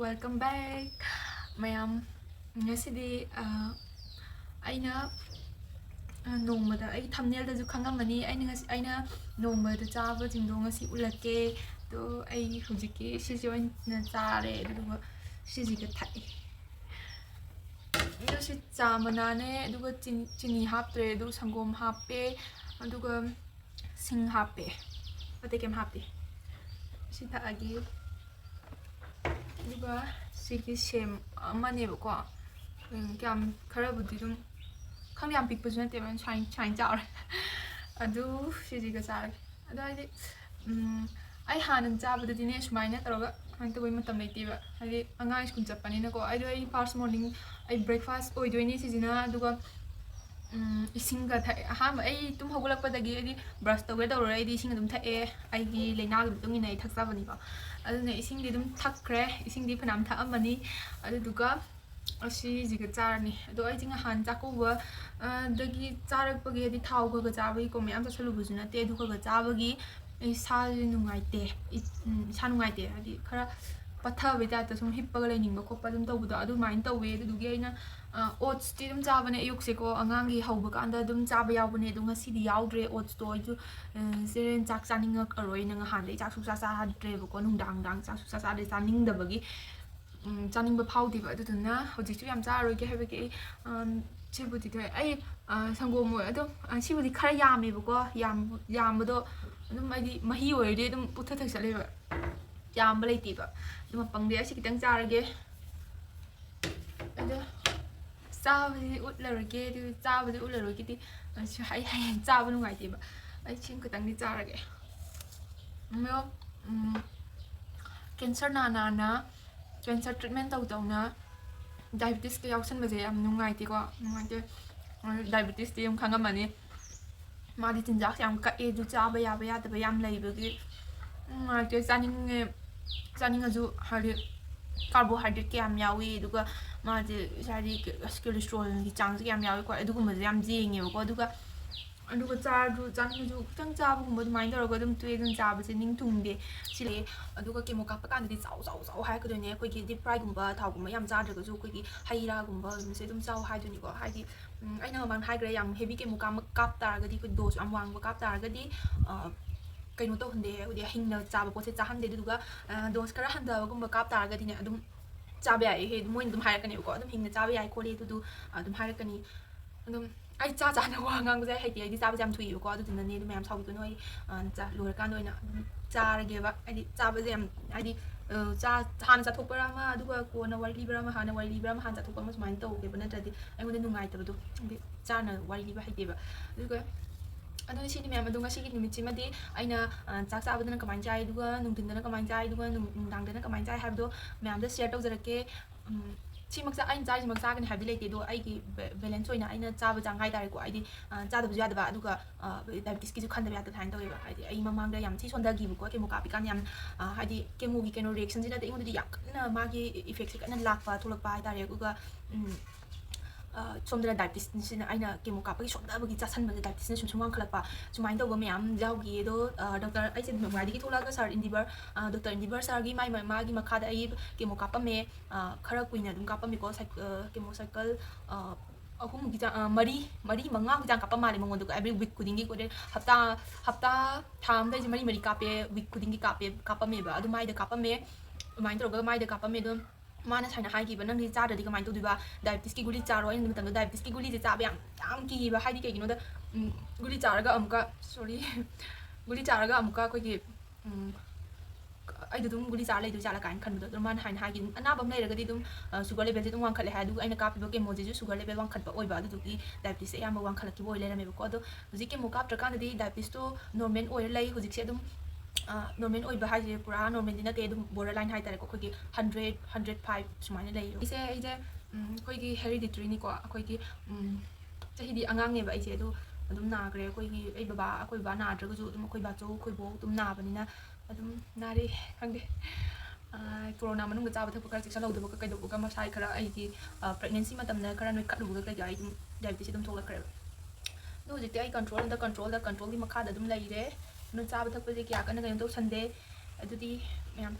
Welcome back, mayam. Ngasidi aina nongmada ai thumbnail da ju khangamani aina nongmada chaba jingdo ngasi ulake to ai hujiki siji na chare duga siji ka thai do si chamana ne duga chini haptre du sangom hape duga sing hape pate kem hape si tha agi duga sigi sem amane ko kyam kharabudi dum khang yam pikpa juna te man chain chaur adu siji ga sar adu ai hanan chabada dine sumaina taraga han to boi matam leiti ba hali anga school chapani na ko ai do ai first morning ai breakfast oi doini sijina aduga ising ga thai ha ai tum hogulak padagi ai brush tawge dawra ai ising dum thae ai gi leina ga tung ina thak sabani ba aduna ising di dum thakre ising di phanam tha amani adu duga asi jiga charni ado ai jinga han chakuba dagi charakpagi adi thau ga chabai ko myam chasalu bujuna te du ga chabagi isa nungaite isa nungaite adi khara patha beta ta sum hippaga lening ko pa dum tawbudo adu main tawwe adu dugi aina oats ti dum chabane ayukse ko angangi hauba ka anda dum chaba yawbane du ngasi di yawdre oats to ju seren chak chaninga aroi nanga han dei chak su sa sa hadre ko nungdang dang chak su sa sa de chaning da bagi chaning ba phau di ba adu na hoji chu yam cha roi ge hebe ge chibudi de ai sangom mo adu sibudi khara yame ba ko yam do adum ai mahi oi de dum putha thak sale ba yam ba leiti ba dum pangde asi kitang charage adu chabadi utlarage du chabadi utlarage ti hai chaba nungai ti ba ai chin kitang ni charage mo cancer na cancer treatment tau na diabetes ke yauksan ba je am nungai ti ko nungai te diabetes ti yam khangamani ma di tinjak yam ka e du chaba ya ba ya da ba yam lei ba gi ma te chaning aju hari carbohydrate ke yam yawi duga ma je sari cholesterol gi chang ge yam yawi ko adu gum yam jinge ko aduga charu chaning ju tang chaba gum ba mai dor ko dum tu edun chaba je ning tungde sile aduga kemo ka pa kan di chau hai ko ne ko gi deep fry gum ba thau gum yam cha dra ko ju ko gi haira gum ba dum se dum chau hai du ni ko hai di aina man hai gre yam heavy kemo ka kap tar ga di ko dose am wang ba kap tar ga di kaino to hunde udi hingna chaba po se chahan de duga dose kara handa gum ba kap tar ga di ne adum chaba ya he moin dum hai ka ne ko adum hingna chaba ya ko le du adum hai ka ni adum ai cha na wa ngang ja hai ti ai di chaba jam thui ko adu tin ne dum yam sau ko noi cha lor kan noi na cha ra ge ba ai di chaba jam ai di cha han cha thok para ma aduga ko na wari libra ma han wari libra ma han cha thok ma smain to ge bana tadi ai mo de nungai ta du cha na wari libra hai ti ba aduga adu si ni myam adu ngasi gi nimit chi ma di aina chak cha badana kamai jai duga nungtin dana kamai jai duga nungdang dana kamai jai habdo myam da share tau jarake chi maksa ain jai maksa kan habdi leite do ai gi balance oina aina cha ba jang hai dai ko ai di cha da buja da ba aduga diabetes ki ju khan da ya ta thain tau ba ai di ai mamang da yam chi sonda gi bu ko kemo ka pi kan yam hai di kemo gi keno reaction jina da ingo di yak na ma gi effect kan lakpa thulakpa ai dai ko somdra diabetes ni aina kemo ka pa somda bagi chasan ba diabetes ni sumang khalakpa sumain to ba myam jaugi do doctor ai se mai di thola ga sir indibar doctor indibar sir gi mai gi makha da ai kemo ka pa me khara kuina dum ka pa me ko kemo cycle ahum gi mari manga gi jang ka pa mali mongon do every week kudingi ko de hafta tham da mari ka pe week kudingi ka pa me ba adu mai da ka pa me mai to ga mai da ka pa me do mana saina hai gi ba nang ri cha da di kamai to diba diabetes ki guli charo ai nang tang diabetes ki guli je cha ba yam ki ba hai di ke gi no da guli charaga amka sorry guli charaga amka ko gi ai dum guli char lai du cha la kan khan do man hai gi ana bam lai ra ga di dum sugar level je dum wang khat le ha du aina ka pi ba ke mo je ju sugar level wang khat ba oi ba du ki diabetes ya ma wang khat ki boi le na me ko do ji ke mo ka tra kan di diabetes to normal oi lai hu ji se dum normal oi ba hai je pura normal dina te dum borderline hai tare ko ko gi 100 105 sumaina lai ise ai je ko gi hereditary ni ko ko gi chahi di angang ne ba ai je do adum na gre ko gi ai baba ko ba na dra ju dum ko ba chu ko bo dum na ba ni na adum na ri khang de corona manung ga cha ba thak ka chik sa lo de ba kai do ga ma sai khara ai gi pregnancy matam na khara noi khat lu ga kai ai dum diabetes dum thok la khare no je ai control di makha da dum lai re no cha ba thak pa je kya kan ga yam to sande adudi myam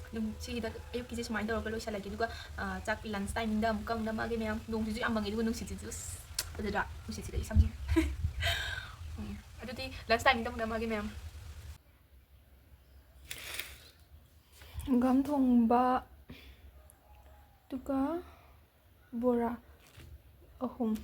ꯑꯗꯨꯝ ꯁꯤꯒꯤꯗ ꯑꯌꯨꯛꯀꯤꯁꯦ ꯁꯨꯃꯥꯏꯅ ꯇꯧꯔꯒ ꯂꯣꯏꯁꯤꯜꯂꯒꯦ ꯑꯗꯨꯒ ꯆꯥꯛ ꯂꯟꯁ ꯇꯥꯏꯃꯤꯡꯗ ꯑꯃꯨꯛꯀ ꯅꯝꯃꯛꯑꯒꯦ ꯃꯌꯥꯝ ꯅꯣꯡꯁꯤꯁꯨ ꯌꯥꯝ ꯃꯪꯉꯦ ꯑꯗꯨꯒ ꯅꯨꯡꯁꯤꯠꯁꯤꯁꯨ ꯑꯗꯨꯗ ꯅꯨꯡꯁꯤꯠꯁꯤꯗ ꯏꯁꯝꯁꯤ ꯑꯗꯨꯗꯤ ꯂꯟꯁ ꯇꯥꯏꯃꯤꯡꯗ ꯑꯃꯨꯛ ꯅꯝꯃꯛꯑꯒꯦ ꯃꯌꯥꯝ ꯍꯪꯒꯥꯝ ꯊꯣꯡꯕ ꯑꯗꯨꯒ ꯕꯣꯔꯥ 3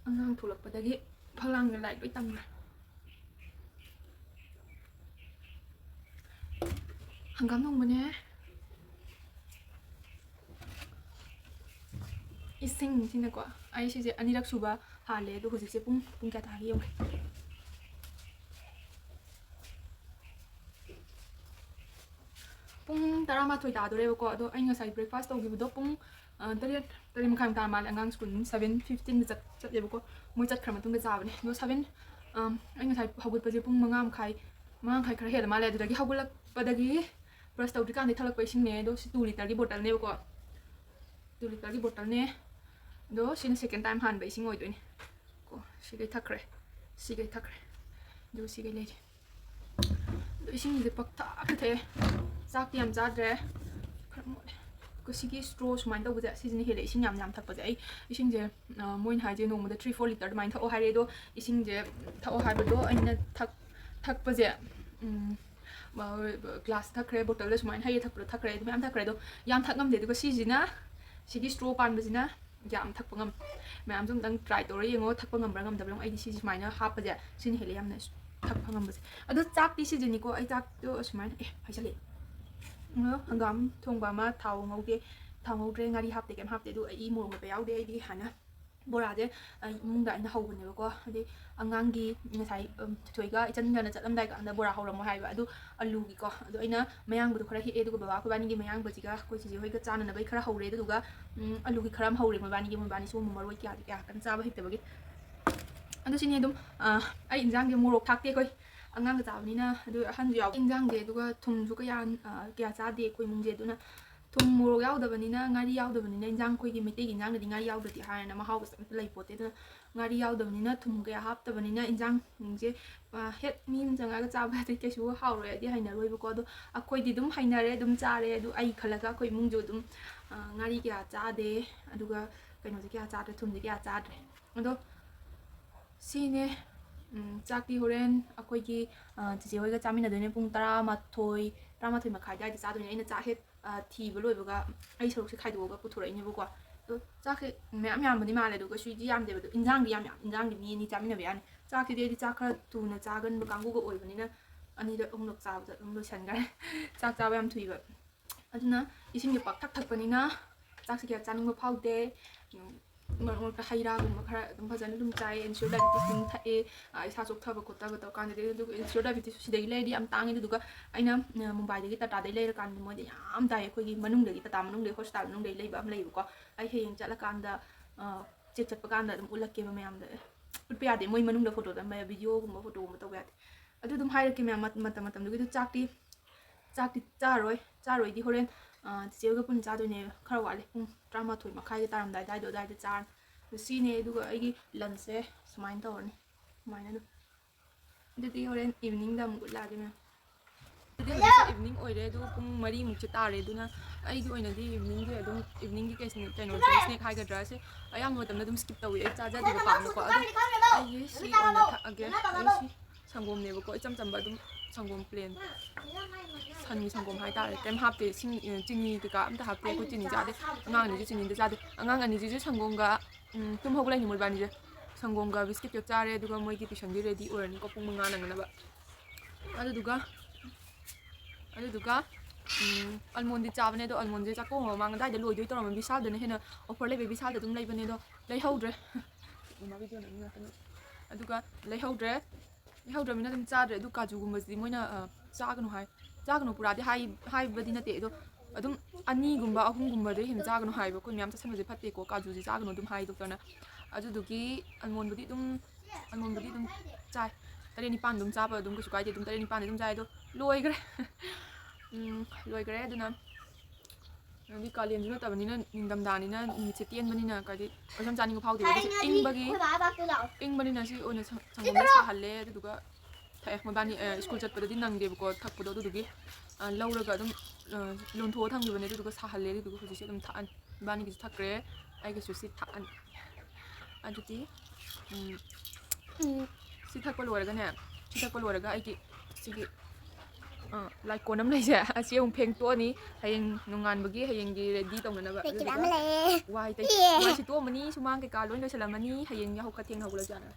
ꯑꯉꯥꯡ ꯊꯣꯛꯂꯛꯄꯗꯒꯤ ꯐꯛꯂꯥꯡꯗ ꯂꯥꯏꯠ ꯂꯣꯏ ꯇꯝꯈ꯭ꯔꯦ ꯍꯪꯒꯥꯝ ꯊꯣꯡꯕꯅꯦ 이싱ꯁꯤꯅꯀꯣ ꯑꯩ ꯁꯤꯁꯦ ꯑꯅꯤꯔꯛ ꯁꯨꯕ ꯍꯥꯜꯂꯦ ꯑꯗꯣ ꯍꯧꯖꯤꯛꯁꯦ ꯄꯨꯡ ꯀꯌꯥ ꯇꯥꯒꯦ ꯌꯦꯡꯉꯦ ꯄꯨꯡ 12 ꯇꯥꯗꯣꯔꯦꯕꯀꯣ ꯑꯗꯣ ꯑꯩ ꯉꯁꯥꯏ ꯕ꯭ꯔꯦꯛꯐꯥꯁ ꯇꯧꯈꯤꯕꯗꯣ ꯄꯨꯡ 8 ꯃꯈꯥꯏ ꯇꯥ ꯃꯥꯜꯂꯦ ꯑꯉꯥꯡ ꯁ꯭ꯀꯨꯜ 7:15ꯗ ꯆꯠꯂꯦꯕꯀꯣ ꯃꯣꯏ ꯆꯠꯈ꯭ꯔ ꯃꯇꯨꯡꯗ ꯆꯥꯕꯅꯦ ꯑꯗꯣ ꯑꯩ ꯉꯁꯥꯏ ꯍꯧꯒꯠꯄꯁꯦ ꯄꯨꯡ 5 ꯈꯔ ꯍꯦꯜꯂ ꯃꯥꯜꯂꯦ ꯑꯗꯨꯗꯒꯤ ꯍꯧꯒꯠꯂꯛꯄꯗꯒꯤ ꯕ꯭ꯔꯁ ꯇꯧꯗ꯭ꯔꯤꯀꯥꯟꯗ ꯊꯜꯂꯛꯄ ꯏꯁꯤꯡꯅꯦ ꯑꯗꯣ ꯁꯤ 2 ꯂꯤꯇꯔꯒꯤ ꯕꯣꯇꯜꯅꯦꯕꯀꯣ 2 ꯂꯤꯇꯔꯒꯤ ꯕꯣꯇꯜꯅꯦ ꯑꯗꯣ ꯁꯤꯅ ꯁꯦꯀꯦꯟ ꯇꯥꯏꯝ ꯍꯥꯟꯕ ꯏꯁꯤꯡ ꯑꯣꯏꯗꯣꯏꯅꯦ ꯀꯣ ꯁꯤꯒꯩ ꯊꯛꯈ꯭ꯔꯦ ꯑꯗꯨ ꯁꯤꯒꯩ ꯂꯩꯔꯤ ꯑꯗꯣ ꯏꯁꯤꯡꯁꯦ ꯄꯛꯊꯛꯇ ꯊꯛꯑꯦ ꯆꯥꯛꯇꯤ ꯌꯥꯝ ꯆꯥꯗ꯭ꯔꯦ ꯈꯔ ꯃꯣꯠꯂꯦ ꯁꯤꯒꯤ ꯁ꯭ꯇ꯭ꯔꯣ ꯁꯨꯃꯥꯏꯅ ꯇꯧꯕꯁꯦ ꯁꯤꯁꯤꯅ ꯍꯦꯜꯂꯦ ꯏꯁꯤꯡ ꯌꯥꯝ ꯊꯛꯄꯁꯦ ꯑꯩ ꯏꯁꯤꯡꯁꯦ ꯃꯣꯏꯅ ꯍꯥꯏꯁꯦ ꯅꯣꯡꯃꯗ 3-4 ꯂꯤꯇꯔ ꯑꯗꯨꯃꯥꯏꯅ ꯊꯛꯑꯣ ꯍꯥꯏꯔꯦ ꯑꯗꯣ ꯏꯁꯤꯡꯁꯦ ꯊꯛꯑꯣ ꯍꯥꯏꯕꯗꯣ ꯑꯩꯅ ꯊꯛꯄꯁꯦ ꯒ꯭ꯂꯥꯁ ꯊꯛꯈ꯭ꯔꯦ ꯕꯣꯇꯜꯗ ꯁꯨꯃꯥꯏꯅ ꯍꯩꯔ ꯊꯛꯄꯗꯣ ꯊꯛꯈ꯭ꯔꯦ ꯑꯗꯨ ꯃꯌꯥꯝ ꯊꯛꯈ꯭ꯔꯦ ꯑꯗꯣ ꯌꯥꯝ ꯊꯛ ꯉꯝꯗꯦ ꯑꯗꯨꯒ ꯁꯤꯒꯤ ꯁ꯭ꯇ꯭ꯔꯣ ꯄꯥꯟꯕꯁꯤꯅ ꯌꯥꯝ ꯊꯛꯄ ꯉꯝꯃꯦ ꯃꯌꯥꯝꯁꯨ ꯑꯝꯇꯪ ꯇ꯭ꯔꯥꯏ ꯇꯧꯔ ꯌꯦꯡꯉꯣ ꯊꯛꯄ ꯉꯝꯕ꯭ꯔꯥ ꯉꯝꯗꯕ꯭ꯔꯥ ꯑꯩꯗꯤ ꯁꯤ ꯁꯨꯃꯥꯏꯅ ꯍꯥꯞꯄꯁꯦ ꯁꯤꯅ ꯍꯦꯜꯂꯦ ꯌꯥꯝꯅ ꯊꯛꯄ ꯉꯝꯕꯁꯦ ꯑꯗꯣ ꯆꯥꯛꯇꯤ ꯁꯤꯁꯤꯅꯤꯀꯣ ꯑꯩ ꯆꯥꯛꯇꯣ ꯑꯁꯨꯃꯥꯏꯅ ꯍꯥꯏꯖꯜꯂꯛꯑꯦ ꯍꯪꯒꯥꯝ ꯊꯣꯡꯕ ꯑꯃ ꯊꯥꯎ ꯉꯧꯒꯦ ꯊꯥꯎ ꯉꯧꯗ꯭ꯔꯦ ꯉꯥꯔꯤ ꯍꯥꯞꯇꯦ ꯀꯩꯝ ꯍꯥꯞꯇꯦ ꯑꯗꯨ ꯑꯩ ꯃꯣꯔꯣꯛ ꯃꯦꯠꯄ ꯌꯥꯎꯗꯦ ꯑꯩꯗꯤ ꯍꯥꯟꯅ ꯕꯣꯔꯥꯁꯦ ꯏꯃꯨꯡꯗ ꯑꯩꯅ ꯍꯧꯕꯅꯦꯕꯀꯣ ꯍꯥꯏꯗꯤ ꯑꯉꯥꯡꯒꯤ ꯉꯁꯥꯏ ꯊꯣꯏꯒ ꯏꯆꯟꯒꯅ ꯆꯠꯂꯝꯗꯥꯏ ꯀꯥꯟꯗ ꯕꯣꯔꯥ ꯍꯧꯔꯝꯃꯣ ꯍꯥꯏꯕ ꯑꯗꯨ ꯑꯂꯨꯒꯤꯀꯣ ꯑꯗꯣ ꯑꯩꯅ ꯃꯌꯥꯡꯕꯗꯣ ꯈꯔ ꯍꯦꯛꯑꯦ ꯑꯗꯨꯒ ꯕꯕꯥ ꯑꯩꯈꯣꯏꯕꯥꯅꯤꯒꯤ ꯃꯌꯥꯡꯕꯁꯤꯒ ꯑꯩꯈꯣꯏ ꯆꯤꯆꯦ ꯍꯣꯏꯒ ꯆꯥꯅꯅꯕꯩ ꯈꯔ ꯍꯧꯔꯦ ꯑꯗꯨꯗꯨꯒ ꯑꯂꯨꯒꯤ ꯈꯔ ꯑꯃ ꯍꯧꯔꯦ ꯃꯣꯏꯕꯥꯅꯤꯁꯨ ꯃꯔꯣꯏ ꯀꯌꯥ ꯀꯟꯅ ꯆꯥꯕ ꯍꯩꯇꯕꯒꯤ ꯑꯗꯨ ꯁꯤꯅꯤ ꯑꯗꯨꯝ ꯑꯩ ꯏꯟꯖꯥꯡꯁꯦ ꯃꯣꯔꯣꯛ ꯊꯥꯛꯇꯦ ꯑꯩꯈꯣꯏ ꯑꯉꯥꯡꯒ ꯆꯥꯕꯅꯤꯅ ꯑꯗꯨ ꯑꯍꯟꯁꯨ ꯌꯥꯎ ꯏꯟꯖꯥꯡꯁꯦ ꯑꯗꯨꯒ ꯊꯨꯝꯁꯨ kaya ꯆꯥꯗꯦ ꯑꯩꯈꯣꯏ ꯏꯃꯨꯡꯁꯦ ꯑꯗꯨꯅ ꯊꯨꯝ ꯃꯣꯔꯣꯛ ꯌꯥꯎꯗꯕꯅꯤꯅ ꯉꯥꯔꯤ ꯌꯥꯎꯗꯕꯅꯤꯅ ꯏꯟꯖꯥꯡ ꯑꯩꯈꯣꯏꯒꯤ ꯃꯩꯇꯩꯒꯤ ꯏꯟꯖꯥꯡꯗꯗꯤ ꯉꯥꯔꯤ ꯌꯥꯎꯗ꯭ꯔꯗꯤ ꯍꯥꯏꯔꯅ ꯃꯍꯥꯎꯒꯁꯦ ꯑꯝꯇ ꯂꯩꯄꯣꯠꯇꯦ ꯑꯗꯨꯅ ꯉꯥꯔꯤ ꯌꯥꯎꯗꯕꯅꯤꯅ ꯊꯨꯝ kaya ꯍꯥꯞꯇꯕꯅꯤꯅ ꯏꯟꯖꯥꯡꯁꯦ ꯍꯦꯛ ꯃꯤ ꯑꯃ ꯆꯪꯉꯒ ꯆꯥꯕ ꯍꯥꯏꯗꯤ ꯀꯩꯁꯨ ꯍꯥꯎꯔꯣꯏ ꯑꯩꯗꯤ ꯍꯩꯅꯔꯣꯏꯕꯀꯣ ꯑꯗꯣ ꯑꯩꯈꯣꯏꯗꯤ ꯑꯗꯨꯝ ꯍꯩꯅꯔꯦ ꯑꯗꯨꯝ ꯆꯥꯔꯦ ꯑꯗꯨ ꯑꯩ ꯈꯜꯂꯒ ꯑꯩꯈꯣꯏ ꯏꯃꯨꯡꯁꯨ ꯑꯗꯨꯝ ꯉꯥꯔꯤ kaya ꯆꯥꯗꯦ ꯑꯗꯨꯒ ꯀꯩꯅꯣꯁꯦ kaya ꯆꯥꯗ꯭ꯔꯦ ꯊꯨꯝꯁꯦ kaya ꯆꯥꯗ꯭ꯔꯦ ꯑꯗꯣ ꯁꯤꯅꯦ ꯆꯥꯛꯇꯤ ꯍꯣꯔꯦꯟ ꯑꯩꯈꯣꯏꯒꯤ ꯆꯤꯆꯦ ꯍꯣꯏꯒ ꯆꯥꯃꯤꯟꯅꯗꯣꯏꯅꯦ ꯄꯨꯡ 11 ꯃꯈꯥꯏ ꯑꯗꯨꯋꯥꯏꯗ ꯆꯥꯗꯣꯏꯅꯦ ꯑꯩꯅ ꯆꯥꯛ ꯍꯦꯛ ꯊꯤꯕ ꯂꯣꯏꯕꯒ ꯑꯩ ꯁꯔꯨꯛꯁꯦ ꯈꯥꯏꯗꯣꯛꯑꯒ ꯄꯨꯊꯣꯔꯛꯏꯅꯦꯕꯀꯣ ꯑꯗꯣ ꯆꯥꯛꯁꯦ ꯃꯌꯥꯝ ꯌꯥꯝꯕꯗꯤ ꯃꯥꯜꯂꯦ ꯑꯗꯨꯒ ꯁꯨꯏꯗꯤ ꯌꯥꯝꯗꯦꯕ ꯑꯗꯣ ꯏꯟꯖꯥꯡꯗꯤ ꯃꯤ ꯑꯅꯤ ꯆꯥꯃꯤꯟꯅꯕ ꯌꯥꯅꯤ ꯆꯥꯛꯁꯤꯗꯤ ꯑꯩꯗꯤ ꯆꯥꯛ ꯈꯔ ꯊꯨꯅ ꯆꯥꯒꯟꯕ ꯀꯥꯡꯕꯨꯒ ꯑꯣꯏꯕꯅꯤꯅ 2-3 ꯆꯥꯕꯗ ꯑꯗꯨꯝ ꯂꯣꯏꯁꯟꯈ꯭ꯔꯦ ꯆꯥꯛ ꯆꯥꯕ ꯌꯥꯝ ꯊꯨꯏꯕ ꯑꯗꯨꯅ ꯏꯁꯤꯡꯁꯦ ꯄꯛꯊꯛ ꯊꯛꯄꯅꯤꯅ ꯆꯥꯛꯁꯦ kaya ꯆꯥꯅꯤꯡꯕ ꯐꯥꯎꯗꯦ ꯃꯔꯛ ꯃꯔꯛꯇ ꯍꯩ ꯔꯥꯒꯨꯝꯕ ꯈꯔ ꯑꯗꯨꯝ ꯐꯖꯅ ꯑꯗꯨꯝ ꯆꯥꯏ ꯏꯟꯁꯨꯔ ꯗꯥꯏꯕꯤꯇꯤꯁ ꯑꯗꯨꯝ ꯊꯛꯑꯦ ꯏꯁꯥ ꯆꯣꯛꯊꯕ ꯈꯣꯠꯊꯕ ꯇꯧꯔꯀꯥꯟꯗꯗꯤ ꯑꯗꯨꯒ ꯏꯟꯁꯨꯔ ꯗꯥꯏꯕꯤꯇꯤꯁ ꯁꯤꯗꯒꯤ ꯂꯩꯔꯗꯤ ꯌꯥꯝ ꯇꯥꯡꯉꯦ ꯑꯗꯨꯗꯨꯒ ꯑꯩꯅ ꯃꯨꯝꯕꯥꯏꯗꯒꯤ ꯇꯥꯇꯥꯗꯒꯤ ꯂꯩꯔꯀꯥꯟꯗ ꯃꯣꯏꯗ ꯌꯥꯝ ꯇꯥꯏ ꯑꯩꯈꯣꯏꯒꯤ ꯃꯅꯨꯡꯗꯒꯤ ꯇꯥꯇꯥ ꯃꯅꯨꯡꯗꯒꯤ ꯍꯣꯁꯄꯤꯇꯥꯜ ꯃꯅꯨꯡꯗꯒꯤ ꯂꯩꯕ ꯑꯃ ꯂꯩꯌꯦꯕꯀꯣ ꯑꯩ ꯍꯌꯦꯡ ꯆꯠꯂꯀꯥꯟꯗ ꯆꯦꯛ ꯆꯠꯄ ꯀꯥꯟꯗ ꯑꯗꯨꯝ ꯎꯠꯂꯛꯀꯦꯕ ꯃꯌꯥꯝꯗ ꯎꯠꯄ ꯌꯥꯗꯦ ꯃꯣꯏ ꯃꯅꯨꯡꯗ ꯐꯣꯇꯣꯗ ꯚꯤꯗꯤꯑꯣꯒꯨꯝꯕ ꯐꯣꯇꯣꯒꯨꯝꯕ ꯇꯧꯕ ꯌꯥꯗꯦ ꯑꯗꯨ ꯑꯗꯨꯝ ꯍꯥꯏꯔꯛꯀꯦ ꯃꯌꯥꯝ ꯃꯇꯝꯗꯨꯒꯤꯗꯨ ꯆꯥꯛꯇꯤ ꯆꯥꯔꯣꯏꯗꯤ ꯍꯣꯔꯦꯟ ꯆꯤꯆꯦ ꯍꯣꯏꯒ ꯄꯨꯟꯅ ꯆꯥꯗꯣꯏꯅꯦ ꯈꯔ ꯋꯥꯠꯂꯦ ꯄꯨꯡ 11 ꯃꯈꯥꯏꯒ ꯇꯥꯔꯝꯗꯥꯏ ꯑꯗꯨꯋꯥꯏꯗ ꯆꯥꯔꯅꯤ ꯁꯤꯅꯦ ꯑꯗꯨꯒ ꯑꯩꯒꯤ ꯂꯟꯁꯁꯦ ꯁꯨꯃꯥꯏꯅ ꯇꯧꯔꯅꯤ ꯁꯨꯃꯥꯏꯅ ꯑꯗꯨꯝ ꯑꯗꯨꯗꯤ ꯍꯣꯔꯦꯟ ꯏꯚꯤꯅꯤꯡꯗ ꯑꯃꯨꯛ ꯎꯠꯂꯛꯑꯒꯦ ꯃꯌꯥꯝ ꯑꯗꯨꯗꯤ ꯍꯧꯖꯤꯛꯁꯦ ꯏꯚꯤꯅꯤꯡ ꯑꯣꯏꯔꯦ ꯑꯗꯨꯒ ꯄꯨꯡ 4 ꯇꯥꯔꯦ ꯑꯗꯨꯅ ꯑꯩꯒꯤ ꯑꯣꯏꯅꯗꯤ ꯏꯚꯤꯅꯤꯡꯒꯤ ꯀꯩꯅꯣꯁꯦ ꯁ꯭ꯅꯦꯛ ꯍꯥꯏꯒꯗ꯭ꯔꯥ ꯁꯤ ꯑꯌꯥꯝꯕ ꯃꯇꯝꯗ ꯑꯗꯨꯝ ꯁ꯭ꯀꯤꯞ ꯇꯧꯏ ꯑꯩ ꯆꯥꯖꯗꯦꯕ ꯄꯥꯛꯅꯀꯣ ꯑꯗꯣ ꯑꯩꯒꯤ ꯁꯤ ꯑꯣꯏꯅ ꯊꯛꯑꯒꯦ ꯑꯩ ꯁꯤ ꯁꯪꯒꯣꯝꯅꯦꯕꯀꯣ ꯏꯆꯝ ꯆꯝꯕ ꯑꯗꯨꯝ ꯁꯪꯒꯣꯝ ꯄ꯭ꯂꯦꯟ ꯁꯟꯒꯤ ꯁꯪꯒꯣꯝ ꯍꯥꯏꯇꯥꯔꯦ ꯀꯩꯝ ꯍꯥꯞꯇꯦ ꯆꯤꯅꯤ ꯀꯩꯀꯥ ꯑꯝꯇ ꯍꯥꯞꯇꯦ ꯑꯩꯈꯣꯏ ꯆꯤꯅꯤ ꯆꯥꯗꯦ ꯑꯉꯥꯡ ꯑꯅꯤꯁꯨ ꯆꯤꯅꯤ ꯑꯝꯇ ꯆꯥꯗꯦ ꯑꯉꯥꯡ ꯑꯅꯤꯁꯤꯁꯨ ꯁꯪꯒꯣꯝꯒ ꯇꯨꯝ ꯍꯧꯒꯠꯂꯛꯏꯅꯤ ꯃꯣꯏꯕꯥꯅꯤꯁꯦ ꯁꯪꯒꯣꯝꯒ ꯕꯤꯁꯀꯤꯠꯀ ꯆꯥꯔꯦ ꯑꯗꯨꯒ ꯃꯣꯏꯒꯤ ꯇꯨꯏꯁꯟꯗꯤ ꯔꯦꯗꯤ ꯑꯣꯏꯔꯅꯤꯀꯣ ꯄꯨꯡ 5 ꯅꯪꯅꯕ ꯑꯗꯨꯗꯨꯒ ꯑꯜꯃꯣꯟꯗꯤ ꯆꯥꯕꯅꯦ ꯑꯗꯣ ꯑꯜꯃꯣꯟꯁꯦ ꯆꯥꯛꯀꯧꯕ ꯃꯃꯥꯡ ꯑꯗꯥꯏꯗ ꯂꯣꯏꯗꯣꯏ ꯇꯧꯔꯝꯃꯦ ꯕꯤꯁꯥꯜꯗꯅ ꯍꯦꯟꯅ ꯑꯣꯐꯔ ꯂꯩꯕ ꯕꯤꯁꯥꯜꯗ ꯑꯗꯨꯝ ꯂꯩꯕꯅꯦ ꯑꯗꯣ ꯂꯩꯍꯧꯗ꯭ꯔꯦ ꯑꯗꯨꯒ ꯂꯩꯍꯧꯗ꯭ꯔꯕꯅꯤꯅ ꯑꯗꯨꯝ ꯆꯥꯗ꯭ꯔꯦ ꯑꯗꯨ ꯀꯥꯖꯨꯒꯨꯝꯕꯁꯤꯗꯤ ꯃꯣꯏꯅ ꯆꯥꯒꯅꯨ ꯄꯨꯔꯥꯗꯤ ꯍꯥꯏꯕꯗꯤ ꯅꯠꯇꯦ ꯑꯗꯣ ꯑꯗꯨꯝ 2 3 ꯍꯦꯟꯅ ꯆꯥꯒꯅꯨ ꯍꯥꯏꯕ ꯑꯩꯈꯣꯏ ꯃꯌꯥꯝ ꯆꯠꯁꯟꯕꯁꯦ ꯐꯠꯇꯦꯀꯣ ꯀꯥꯖꯨꯁꯦ ꯆꯥꯒꯅꯨ ꯑꯗꯨꯝ ꯍꯥꯏ ꯗꯣꯛꯇꯔꯅ ꯑꯗꯨꯗꯨꯒꯤ ꯑꯜꯃꯣꯟꯕꯨꯗꯤ ꯑꯗꯨꯝ ꯆꯥꯏ 3-4 ꯑꯗꯨꯝ ꯆꯥꯕ ꯑꯗꯨꯝ ꯀꯩꯁꯨ ꯀꯥꯏꯗꯦ ꯑꯗꯨꯝ 3-4 ꯑꯗꯨꯝ ꯆꯥꯏ ꯑꯗꯣ ꯂꯣꯏꯈ꯭ꯔꯦ ꯂꯣꯏꯈꯔꯦ ꯑꯗꯨꯅ ꯍꯥꯏꯗꯤ ꯀꯥꯂꯦꯟꯁꯨ ꯅꯠꯇꯕꯅꯤꯅ ꯅꯤꯡꯊꯝꯊꯥꯅꯤꯅ ꯅꯨꯃꯤꯠꯁꯦ ꯇꯦꯟꯕꯅꯤꯅ ꯀꯩꯗꯤ ꯀꯩꯁꯨꯝ ꯆꯥꯅꯤꯡꯕ ꯐꯥꯎꯗꯦꯕ ꯑꯗꯨꯁꯨ ꯏꯪꯕꯅꯤꯅ ꯁꯤ ꯑꯣꯏꯅ ꯁꯪꯒꯣꯝꯗ ꯁꯥꯍꯜꯂꯦ ꯑꯗꯨꯗꯨꯒ ꯊꯛꯑꯦ ꯃꯣꯏꯕꯥꯅꯤ ꯁ꯭ꯀꯨꯜ ꯆꯠꯄꯗꯗꯤ ꯅꯪꯗꯦꯕꯀꯣ ꯊꯛꯄꯗꯣ ꯑꯗꯨꯗꯨꯒꯤ ꯂꯧꯔꯒ ꯑꯗꯨꯝ ꯂꯣꯟꯊꯣꯛꯑ ꯊꯝꯈꯤꯕꯅꯦ ꯑꯗꯨꯗꯨꯒ ꯁꯥꯍꯜꯂꯦ ꯑꯗꯨꯗꯨꯒ ꯍꯧꯖꯤꯛꯁꯦ ꯑꯗꯨꯝ ꯊꯛꯑꯅꯤ ꯏꯕꯥꯅꯤꯒꯤꯁꯨ ꯊꯛꯈ꯭ꯔꯦ ꯑꯩꯒꯤꯁꯨ ꯁꯤ ꯊꯛꯑꯅꯤ ꯑꯗꯨꯗꯤ ꯁꯤ ꯊꯛꯄ ꯂꯣꯏꯔꯒꯅꯦ ꯁꯤ ꯊꯛꯄ ꯂꯣꯏꯔꯒ ꯑꯩꯒꯤ ꯁꯤꯒꯤ ꯂꯥꯏꯀꯣꯟ ꯑꯃ ꯂꯩꯁꯦ ꯑꯁꯤ ꯑꯃꯨꯛ ꯐꯦꯡꯇꯣꯛꯑꯅꯤ ꯍꯌꯦꯡ ꯅꯣꯡꯉꯥꯟꯕꯒꯤ ꯍꯌꯦꯡꯒꯤ ꯔꯦꯗꯤ ꯇꯧꯅꯅꯕ ꯋꯥꯏ ꯁꯤꯠꯇꯣꯛꯑꯝꯃꯅꯤ ꯁꯨꯃꯥꯡ ꯀꯩꯀꯥ ꯂꯣꯏ ꯂꯣꯏꯁꯤꯜꯂꯝꯃꯅꯤ ꯍꯌꯦꯡ ꯌꯥꯍꯧ ꯈꯔ ꯊꯦꯡꯅ ꯍꯧꯒꯠꯂꯁꯨ ꯌꯥꯅꯤ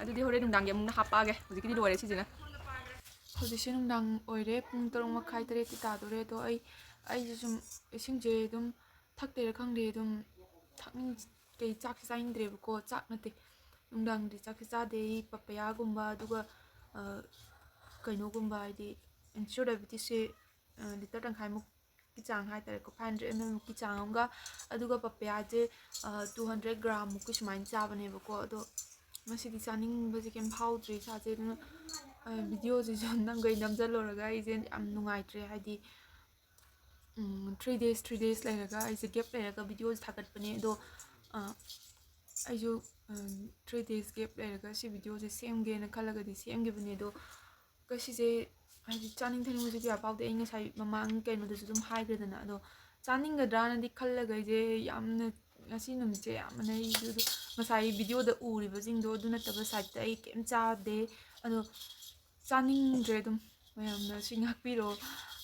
ꯑꯗꯨꯗꯤ ꯍꯣꯔꯦꯟ ꯅꯨꯡꯗꯥꯡꯒꯤ ꯑꯃꯨꯛ ꯍꯥꯞꯄꯛꯑꯒꯦ ꯍꯧꯖꯤꯛꯀꯤꯗꯤ ꯂꯣꯏꯔꯦ ꯁꯤꯁꯤꯅ ꯍꯧꯖꯤꯛꯁꯦ ꯅꯨꯡꯗꯥꯡ ꯑꯣꯏꯔꯦ ꯄꯨꯡ 6:30 7ꯇꯤ ꯇꯥꯗꯣꯔꯦ ꯑꯗꯣ ꯑꯩꯁꯦ ꯁꯨꯝ ꯏꯁꯤꯡꯁꯦ ꯑꯗꯨꯝ ꯊꯛꯇꯦꯔꯥ ꯈꯪꯗꯦ ꯑꯗꯨꯝ ꯆꯥꯛꯁꯦ ꯆꯥꯅꯤꯡꯗ꯭ꯔꯦꯕꯀꯣ ꯆꯥꯛ ꯅꯠꯇꯦ ꯅꯨꯡꯗꯥꯡꯗꯤ ꯆꯥꯛꯁꯦ ꯆꯥꯗꯦ ꯄꯄꯌꯥꯒꯨꯝꯕ ꯑꯗꯨꯒ ꯀꯩꯅꯣꯒꯨꯝꯕ ꯍꯥꯏꯗꯤ ꯏꯟꯁꯨꯔ ꯗꯥꯏꯕꯦꯇꯤꯁꯁꯦ ꯂꯤꯇꯔ ꯇꯪꯈꯥꯏꯃꯨꯛꯀꯤ ꯆꯥꯡ ꯍꯥꯏꯇꯥꯔꯦꯀꯣ 500 ml ꯃꯨꯛꯀꯤ ꯆꯥꯡ ꯑꯃꯒ ꯑꯗꯨꯒ ꯄꯄꯌꯥꯁꯦ 200 ꯒ꯭ꯔꯥꯝ ꯃꯨꯛꯀꯤ ꯁꯨꯃꯥꯏꯅ ꯆꯥꯕꯅꯦꯕꯀꯣ ꯑꯗꯣ ꯉꯁꯤꯗꯤ ꯆꯥꯅꯤꯡꯕꯁꯦ ꯀꯩꯝ ꯐꯥꯎꯗ꯭ꯔꯦ ꯏꯁꯥꯁꯦ ꯑꯗꯨꯅ ꯚꯤꯗꯤꯑꯣꯁꯤꯁꯨ ꯅꯝꯈꯩ ꯅꯝꯁꯤꯜꯂꯨꯔꯒ ꯑꯩꯁꯦ ꯌꯥꯝ ꯅꯨꯡꯉꯥꯏꯇ꯭ꯔꯦ ꯍꯥꯏꯗꯤ 3 days ꯂꯩꯔꯒ ꯑꯩꯁꯦ ꯒꯦꯞ ꯂꯩꯔꯒ ꯚꯤꯗꯤꯑꯣꯁꯦ ꯊꯥꯒꯠꯄꯅꯦ ꯑꯗꯣ ꯑꯩꯁꯨ 3 days ꯒꯦꯞ ꯂꯩꯔꯒ ꯁꯤ ꯚꯤꯗꯤꯑꯣꯁꯦ ꯁꯦꯝꯒꯦꯅ ꯈꯜꯂꯒꯗꯤ ꯁꯦꯝꯈꯤꯕꯅꯦ ꯑꯗꯣ ꯉꯁꯤꯁꯦ ꯍꯥꯏꯗꯤ ꯆꯥꯅꯤꯡ ꯊꯛꯅꯤꯡꯕꯁꯦ ꯀꯌꯥ ꯐꯥꯎꯗꯦ ꯑꯩ ꯉꯁꯥꯏ ꯃꯃꯥꯡ ꯀꯩꯅꯣꯗꯁꯨ ꯑꯗꯨꯝ ꯍꯥꯏꯈ꯭ꯔꯦꯗꯅ ꯑꯗꯣ ꯆꯥꯅꯤꯡꯒꯗ꯭ꯔꯥꯅꯗꯤ ꯈꯜꯂꯒ ꯑꯩꯁꯦ ꯌꯥꯝꯅ ꯉꯁꯤ ꯅꯨꯃꯤꯠꯁꯦ ꯌꯥꯝꯅ ꯑꯩꯁꯨ ꯉꯁꯥꯏ ꯚꯤꯗꯤꯑꯣꯗ ꯎꯔꯤꯕꯁꯤꯡꯗꯣ ꯑꯗꯨ ꯅꯠꯇꯕ ꯁꯥꯏꯠꯇ ꯑꯩ ꯀꯩꯝ ꯆꯥꯗꯦ ꯑꯗꯣ ꯆꯥꯅꯤꯡꯗ꯭ꯔꯦ ꯑꯗꯨꯝ ꯃꯌꯥꯝꯅ ꯁꯤ ꯉꯥꯛꯄꯤꯔꯣ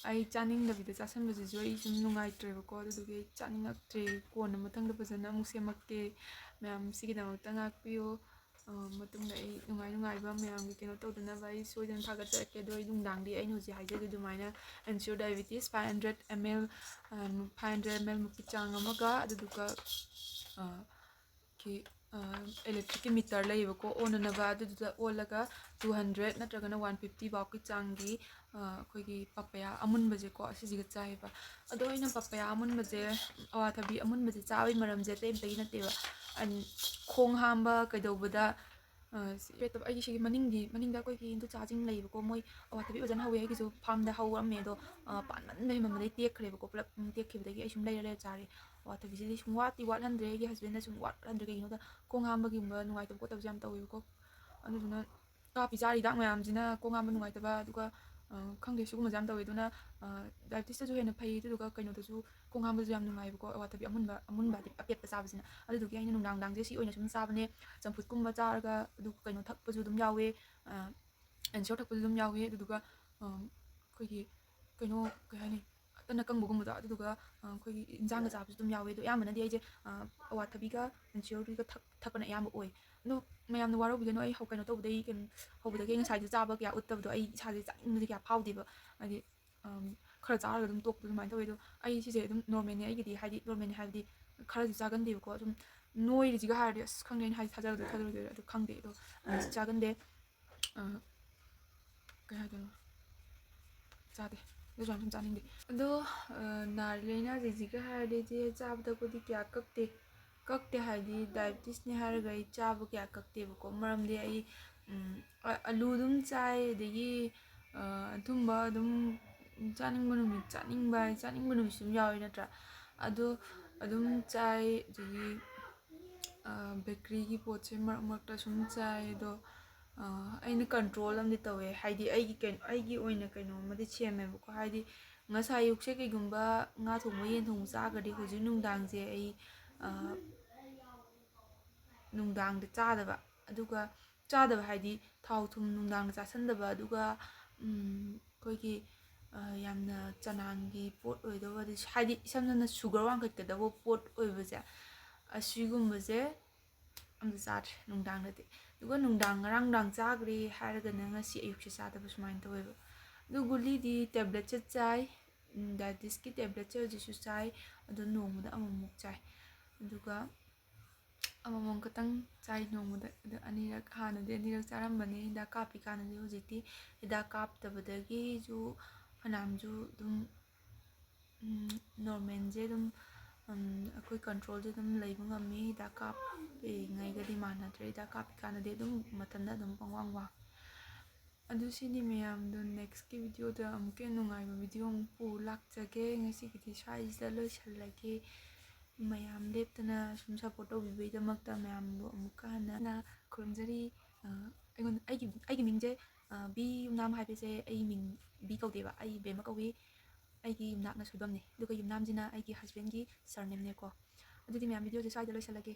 ꯑꯩ ꯆꯥꯅꯤꯡꯗꯕꯤꯗ ꯆꯥꯁꯟꯕꯁꯤꯁꯨ ꯑꯩ ꯁꯨꯝ ꯅꯨꯡꯉꯥꯏꯇ꯭ꯔꯦꯕꯀꯣ ꯑꯗꯨꯗꯨꯒꯤ ꯑꯩ ꯆꯥꯅꯤꯡꯉꯛꯇ꯭ꯔꯦ ꯀꯣꯟꯅ ꯃꯊꯪꯗ ꯐꯖꯅ ꯑꯃꯨꯛ ꯁꯦꯝꯃꯛꯀꯦ ꯃꯌꯥꯝ ꯁꯤꯒꯤꯗꯃꯛꯇ ꯉꯥꯛꯄꯤꯌꯣ ꯃꯇꯨꯡꯗ ꯑꯩ ꯅꯨꯡꯉꯥꯏꯕ ꯃꯌꯥꯝꯒꯤ ꯀꯩꯅꯣ ꯇꯧꯗꯅꯕ ꯑꯩ ꯁꯣꯏꯗꯅ ꯊꯥꯒꯠꯆꯔꯛꯀꯦ ꯑꯗꯣ ꯑꯩ ꯅꯨꯡꯗꯥꯡꯗꯤ ꯑꯩꯅ ꯍꯧꯖꯤꯛ ꯍꯥꯏꯖꯒꯦ ꯑꯗꯨꯃꯥꯏꯅ ꯏꯟꯁꯨꯔ ꯗꯥꯏꯕꯦꯇꯤꯁ 500 ml ꯃꯨꯛꯀꯤ ꯆꯥꯡ ꯑꯃꯒ ꯑꯗꯨꯗꯨꯒ ꯏꯂꯦꯛꯇ꯭ꯔꯤꯛꯀꯤ ꯃꯤꯇꯔ ꯂꯩꯌꯦꯕꯀꯣ ꯑꯣꯟꯅꯅꯕ ꯑꯗꯨꯗꯨꯗ ꯑꯣꯜꯂꯒ 200 ꯅꯠꯇ꯭ꯔꯒꯅ 150 ꯐꯥꯎꯒꯤ ꯆꯥꯡꯒꯤ ꯑꯩꯈꯣꯏꯒꯤ ꯄꯄꯌꯥ ꯑꯃꯨꯟꯕꯁꯦꯀꯣ ꯑꯁꯤꯁꯤꯒ ꯆꯥꯏꯌꯦꯕ ꯑꯗꯣ ꯑꯩꯅ ꯄꯄꯌꯥ ꯑꯃꯨꯟꯕꯁꯦ ꯑꯋꯥꯊꯕꯤ ꯑꯃꯨꯟꯕꯁꯦ ꯆꯥꯕꯒꯤ ꯃꯔꯝꯁꯦ ꯑꯇꯩ ꯅꯠꯇꯦꯕ ꯈꯣꯡ ꯍꯥꯝꯕ ꯀꯩꯗꯧꯕꯗ ꯑꯩꯒꯤ ꯁꯤꯒꯤ ꯃꯅꯤꯡꯗ ꯑꯩꯈꯣꯏꯒꯤ ꯏꯟꯗꯣꯆꯥꯁꯤꯡ ꯂꯩꯌꯦꯕꯀꯣ ꯃꯣꯏ ꯑꯋꯥꯊꯕꯤ ꯐꯖꯅ ꯍꯧꯋꯦ ꯑꯩꯒꯤꯁꯨ ꯐꯥꯔꯝꯗ ꯍꯧꯔꯝꯃꯦ ꯑꯗꯣ ꯄꯥꯟꯃꯟꯕꯩ ꯃꯃꯜꯗꯩ ꯇꯦꯛꯈ꯭ꯔꯦꯕꯀꯣ ꯄꯨꯂꯞ ꯇꯦꯛꯈꯤꯕꯗꯒꯤ ꯑꯩ ꯁꯨꯝ ꯂꯩꯔ ꯆꯥꯔꯦ ꯑꯋꯥꯊꯕꯤꯁꯤꯗꯤ ꯁꯨꯝ ꯋꯥꯠꯍꯟꯗ꯭ꯔꯦ ꯑꯩꯒꯤ ꯍꯁꯕꯦꯟꯗ ꯁꯨꯝ ꯋꯥꯠꯍꯟꯗ꯭ꯔꯦ ꯀꯩꯒꯤꯅꯣꯗ ꯈꯣꯡ ꯍꯥꯝꯕꯒꯨꯝꯕ ꯅꯨꯡꯉꯥꯏꯇꯕ ꯈꯣꯠꯇꯕꯁꯨ ꯌꯥꯝ ꯇꯧꯋꯦꯕꯀꯣ ꯑꯗꯨꯗꯨꯅ ꯀꯥꯞꯄꯤ ꯆꯥꯔꯤ ꯍꯤꯗꯥꯛ ꯃꯌꯥꯝꯁꯤꯅ ꯈꯣꯡ ꯍꯥꯝꯕ ꯅꯨꯡꯉꯥꯏꯇꯕ ꯑꯗꯨꯒ ꯈꯪꯗꯦ ꯁꯤꯒꯨꯝꯕꯁꯦ ꯌꯥꯝ ꯇꯧꯋꯦ ꯑꯗꯨꯅ ꯗꯥꯏꯕꯦꯇꯤꯁꯇꯁꯨ ꯍꯦꯟꯅ ꯐꯩ ꯑꯗꯨꯗꯨꯒ ꯀꯩꯅꯣꯗꯁꯨ ꯈꯣꯡ ꯍꯥꯝꯕꯁꯨ ꯌꯥꯝ ꯅꯨꯡꯉꯥꯏꯕꯀꯣ ꯑꯋꯥꯊꯕꯤ ꯑꯃꯨꯟꯕ ꯍꯥꯏꯗꯤ ꯑꯄꯦꯠꯄ ꯆꯥꯕꯁꯤꯅ ꯑꯗꯨꯗꯨꯒꯤ ꯑꯩꯅ ꯅꯨꯡꯗꯥꯡꯁꯦ ꯁꯤ ꯑꯣꯏꯅ ꯁꯨꯝ ꯆꯥꯕꯅꯦ ꯆꯝꯐꯨꯠꯀꯨꯝꯕ ꯆꯥꯔꯒ ꯑꯗꯨ ꯀꯩꯅꯣ ꯊꯛꯄꯁꯨ ꯑꯗꯨꯝ ꯌꯥꯎꯋꯦ ꯑꯦꯟꯁꯣꯔ ꯊꯛꯄꯁꯨ ꯑꯗꯨꯝ ꯌꯥꯎꯋꯦ ꯑꯗꯨꯗꯨꯒ ꯑꯩꯈꯣꯏꯒꯤ ꯀꯩꯅꯣ ꯀꯩ ꯍꯥꯏꯅꯤ ꯇꯟ ꯑꯀꯪꯕꯒꯨꯝꯕꯗꯣ ꯑꯗꯨꯗꯨꯒ ꯑꯩꯈꯣꯏꯒꯤ ꯏꯟꯖꯥꯡꯒ ꯆꯥꯕꯁꯨ ꯑꯗꯨꯝ ꯌꯥꯎꯋꯦ ꯑꯗꯣ ꯑꯌꯥꯝꯕꯅꯗꯤ ꯑꯩꯁꯦ ꯑꯋꯥꯊꯕꯤꯒ ꯑꯦꯟꯁꯤꯌꯣꯔꯒꯤꯒ ꯊꯛꯄꯅ ꯑꯌꯥꯝꯕ ꯑꯣꯏ ꯑꯗꯣ ꯃꯌꯥꯝꯅ ꯋꯥꯔꯧꯕꯤꯒꯅꯣ ꯑꯩ ꯀꯩꯅꯣ ꯇꯧꯕꯗꯒꯤ ꯍꯧꯕꯗꯒꯤ ꯑꯩ ꯉꯁꯥꯏꯁꯦ ꯆꯥꯕ ꯀꯌꯥ ꯎꯠꯇꯕꯗꯣ ꯑꯩ ꯏꯁꯥꯁꯦ ꯆꯥꯅꯤꯡꯕꯁꯦꯀꯌా ꯐꯥꯎꯗꯦꯕ ꯍꯥꯏꯗꯤ ꯈꯔ ꯆꯥꯔꯒ ꯑꯗꯨꯝ ꯇꯣꯛꯄ ꯑꯗꯨꯃꯥꯏꯅ ꯇꯧꯋꯦ ꯑꯗꯣ ꯑꯩ ꯁꯤꯁꯦ ꯑꯗꯨꯝ ꯅꯣꯔꯃꯦꯜꯅꯦ ꯑꯩꯒꯤꯗꯤ ꯍꯥꯏꯗꯤ ꯅꯣꯔꯃꯦꯜꯅꯦ ꯍꯥꯏꯕꯗꯤ ꯈꯔꯁꯨ ꯆꯥꯒꯟꯗꯦꯕꯀꯣ ꯑꯗꯨꯝ ꯅꯣꯏꯔꯤꯁꯤꯒ ꯍꯥꯏꯔꯗꯤ ꯑꯁ ꯈꯪꯗꯦ ꯑꯩꯅ ꯍꯥꯏꯗꯤ ꯊꯥꯖꯔꯣꯏꯗꯣꯏꯔꯥ ꯑꯗꯨ ꯈꯪꯗꯦ ꯑꯗꯣ ꯆꯥꯒꯟꯗꯦ ꯀꯩ ꯍꯥꯏꯗꯣꯏꯅꯣ ꯆꯥꯗꯦ ꯑꯗꯨꯁꯨ ꯌꯥꯝ ꯆꯥꯅꯤꯡꯗꯦ ꯑꯗꯣ ꯅꯥꯔꯤ ꯂꯥꯏꯅꯥꯁꯤꯡꯁꯤꯒ ꯍꯥꯏꯔꯗꯤ ꯏꯆꯦ ꯆꯥꯕ ꯊꯛꯄꯗꯤ ꯀꯌꯥ ꯀꯛꯇꯦ ꯍꯥꯏꯗꯤ ꯗꯥꯏꯕꯦꯇꯤꯁꯅꯦ ꯍꯥꯏꯔꯒ ꯑꯩ ꯆꯥꯕ ꯀꯌꯥ ꯀꯛꯇꯦꯕꯀꯣ ꯃꯔꯝꯗꯤ ꯑꯩ ꯑꯂꯨ ꯑꯗꯨꯝ ꯆꯥꯏ ꯑꯗꯒꯤ ꯑꯊꯨꯝꯕ ꯑꯗꯨꯝ ꯆꯥꯅꯤꯡꯕ ꯅꯨꯃꯤꯠꯁꯨ ꯑꯗꯨꯝ ꯌꯥꯎꯋꯤ ꯅꯠꯇ꯭ꯔꯥ ꯑꯗꯣ ꯑꯗꯨꯝ ꯆꯥꯏ ꯑꯗꯒꯤ ꯕꯦꯀꯔꯤꯒꯤ ꯄꯣꯠꯁꯦ ꯃꯔꯛ ꯃꯔꯛꯇ ꯁꯨꯝ ꯆꯥꯏ ꯑꯗꯣ ꯑꯩꯅ ꯀꯟꯇ꯭ꯔꯣꯜ ꯑꯃꯗꯤ ꯇꯧꯋꯦ ꯍꯥꯏꯗꯤ ꯑꯩꯒꯤ ꯑꯣꯏꯅ ꯀꯩꯅꯣꯝꯃꯗꯤ ꯁꯦꯝꯃꯦꯕꯀꯣ ꯍꯥꯏꯗꯤ ꯉꯁꯥꯏ ꯑꯌꯨꯛꯁꯦ ꯀꯩꯒꯨꯝꯕ ꯉꯥ ꯊꯣꯡꯕ ꯌꯦꯟ ꯊꯣꯡꯕ ꯆꯥꯈ꯭ꯔꯗꯤ ꯍꯧꯖꯤꯛ ꯅꯨꯡꯗꯥꯡꯁꯦ ꯑꯩ ꯅꯨꯡꯗꯥꯡꯗ ꯆꯥꯗꯕ ꯑꯗꯨꯒ ꯆꯥꯗꯕ ꯍꯥꯏꯗꯤ ꯊꯥꯎ ꯊꯨꯝ ꯅꯨꯡꯗꯥꯡꯗ ꯆꯥꯁꯟꯗꯕ ꯑꯗꯨꯒ ꯑꯩꯈꯣꯏꯒꯤ ꯌꯥꯝꯅ ꯆꯅꯥꯡꯒꯤ ꯄꯣꯠ ꯑꯣꯏꯗꯧꯕ ꯍꯥꯏꯗꯤ ꯏꯁꯝ ꯁꯝꯅ ꯁꯨꯒꯔ ꯋꯥꯡꯈꯠꯀꯗꯕ ꯄꯣꯠ ꯑꯣꯏꯕꯁꯦ ꯑꯁꯤꯒꯨꯝꯕꯁꯦ ꯑꯝꯇ ꯆꯥꯗ꯭ꯔꯦ ꯅꯨꯡꯗꯥꯡꯗꯗꯤ ꯑꯗꯨꯒ ꯉꯔꯥꯡ ꯅꯨꯡꯗꯥꯡ ꯆꯥꯈ꯭ꯔꯦ ꯍꯥꯏꯔꯒꯅ ꯉꯁꯤ ꯑꯌꯨꯛꯁꯦ ꯆꯥꯗꯕ ꯁꯨꯃꯥꯏꯅ ꯇꯧꯋꯦꯕ ꯑꯗꯨ ꯒꯨꯂꯤꯗꯤ ꯇꯦꯕ꯭ꯂꯦꯠꯁꯦ ꯆꯥꯏ ꯗꯥꯏꯕꯦꯇꯤꯁꯀꯤ ꯇꯦꯕ꯭ꯂꯦꯠꯁꯦ ꯍꯧꯖꯤꯛꯁꯨ ꯆꯥꯏ ꯑꯗꯨ ꯅꯣꯡꯃꯗ ꯑꯃꯃꯨꯛ ꯆꯥꯏ ꯑꯗꯨꯒ ꯑꯃꯃꯝ ꯈꯛꯇꯪ ꯆꯥꯏ ꯅꯣꯡꯃꯗ ꯑꯗꯨ ꯍꯥꯟꯅꯗꯤ ꯑꯅꯤꯔꯛ ꯆꯥꯔꯝꯕꯅꯤ ꯍꯤꯗꯥꯛ ꯀꯥꯞꯄꯤ ꯀꯥꯟꯗꯗꯤ ꯍꯧꯖꯤꯛꯇꯤ ꯍꯤꯗꯥꯛ ꯀꯥꯞꯇꯕꯗꯒꯤꯁꯨ ꯐꯅꯌꯥꯝꯁꯨ ꯑꯗꯨꯝ ꯅꯣꯔꯃꯦꯜꯁꯦ ꯑꯗꯨꯝ ꯑꯩꯈꯣই ꯀꯟꯇ꯭ꯔꯣꯜꯁꯦ ꯑꯗꯨꯝ ꯂꯩꯕ ꯉꯝꯃꯤ ꯍꯤꯗꯥꯛ ꯀꯥꯞꯄꯤꯉꯩꯒꯗꯤ ꯃꯥꯟꯅꯗ꯭ꯔꯦ ꯍꯤꯗꯥꯛ ꯀꯥꯞꯄꯤ ꯀꯥꯟꯗꯗꯤ ꯑꯗꯨꯝ ꯃꯊꯟꯇ ꯑꯗꯨꯝ ꯄꯪꯋꯥꯡ ꯑꯗꯨ ꯁꯤꯅꯤ ꯃꯌꯥꯝꯗꯣ ꯅꯦꯛꯁꯀꯤ ꯚꯤꯗꯤꯑꯣꯗ ꯑꯃꯨꯛꯀ ꯅꯨꯡꯉꯥꯏꯕ ꯚꯤꯗꯤꯑꯣ ꯑꯃꯨꯛ ꯄꯨ ꯂꯥꯛꯆꯒꯦ ꯉꯁꯤꯒꯤꯗꯤ ꯁ꯭ꯋꯥꯏꯁꯤꯗ ꯂꯣꯏꯁꯤꯜꯂꯒꯦ ꯃꯌꯥꯝ ꯂꯦꯞꯇꯅ ꯁꯨꯝ ꯁꯞꯄꯣꯔꯠ ꯇꯧꯕꯤꯕꯒꯤꯗꯃꯛꯇ ꯃꯌꯥꯝꯕꯨ ꯑꯃꯨꯛꯀ ꯍꯟꯅ ꯈꯨꯔꯨꯝꯖꯔꯤ ꯑꯩꯉꯣꯟꯗ ꯑꯩꯒꯤ ꯃꯤꯡꯁꯦ ꯕꯤ ꯌꯨꯝꯅꯥꯝ ꯍꯥꯏꯕꯁꯦ ꯑꯩ ꯃꯤꯡ ꯕꯤ ꯀꯧꯗꯦꯕ ꯑꯩ ꯕꯦꯝꯃ ꯀꯧꯏ ꯑꯩꯒꯤ ꯌꯨꯝꯅꯥꯛꯅ ꯁꯣꯏꯕꯝꯅꯤ ꯑꯗꯨꯒ ꯌꯨꯝꯅꯥꯝꯁꯤꯅ ꯑꯩꯒꯤ ꯍꯁꯕꯦꯟꯒꯤ ꯁꯔꯅꯦꯝꯅꯦꯀꯣ ꯑꯗꯨꯗꯤ ꯃꯌꯥꯝ ꯚꯤꯗꯤꯑꯣꯁꯦ ꯁ꯭ꯋꯥꯏꯗ ꯂꯣꯏꯁꯤꯜꯂꯒꯦ